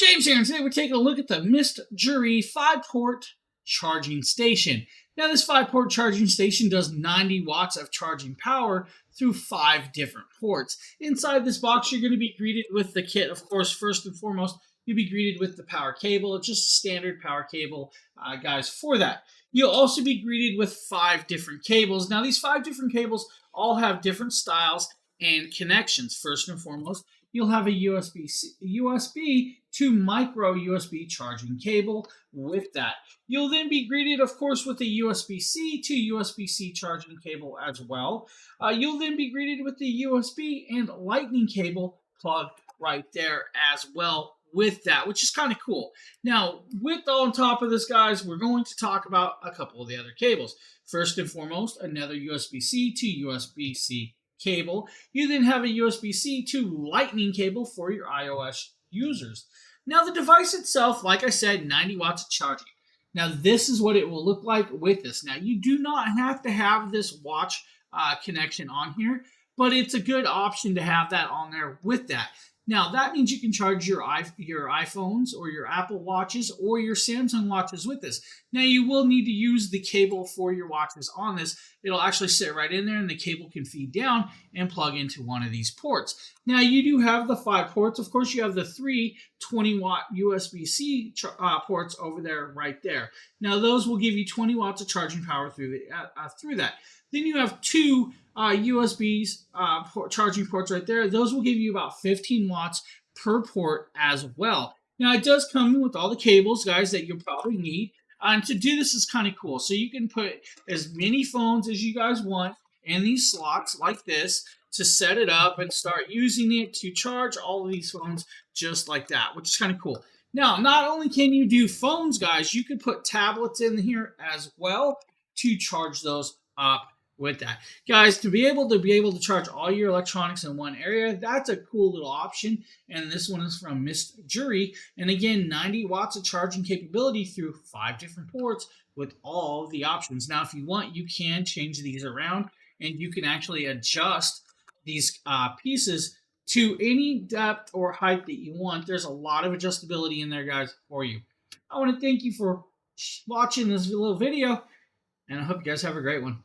James here, and today we're taking a look at the MSTJRY 5-port charging station. Now this 5-port charging station does 90 watts of charging power through 5 different ports. Inside this box you're going to be greeted with the kit. Of course, first and foremost, you'll be greeted with the power cable. It's just a standard power cable, guys, for that. You'll also be greeted with 5 different cables. Now these 5 different cables all have different styles and connections. First and foremost, you'll have a USB to micro USB charging cable with that. You'll then be greeted, of course, with a USB-C to USB-C charging cable as well. You'll then be greeted with the USB and lightning cable plugged right there as well with that, which is kind of cool. Now, with on top of this, guys, we're going to talk about a couple of the other cables. First and foremost, another USB-C to USB-C cable. You then have a USB-C to lightning cable for your iOS users. Now the device itself, like I said, 90 watts of charging. Now this is what it will look like with this. Now you do not have to have this watch connection on here, but it's a good option to have that on there with that. Now that means you can charge your iPhones or your Apple Watches or your Samsung watches with this. Now you will need to use the cable for your watches on this. It'll actually sit right in there and the cable can feed down and plug into one of these ports. Now you do have the 5 ports. Of course, you have the 3 20-watt USB-C ports over there right there. Now those will give you 20 watts of charging power through that. Then you have 2 USBs charging ports right there. Those will give you about 15 watts per port as well. Now it does come with all the cables, guys, that you'll probably need. And to do this is kind of cool. So you can put as many phones as you guys want in these slots like this to set it up and start using it to charge all of these phones just like that, which is kind of cool. Now, not only can you do phones, guys, you could put tablets in here as well to charge those up with that. Guys, to be able to charge all your electronics in one area, that's a cool little option. And this one is from MSTJRY. And again, 90 watts of charging capability through 5 different ports with all the options. Now, if you want, you can change these around and you can actually adjust these pieces to any depth or height that you want. There's a lot of adjustability in there, guys, for you. I want to thank you for watching this little video, and I hope you guys have a great one.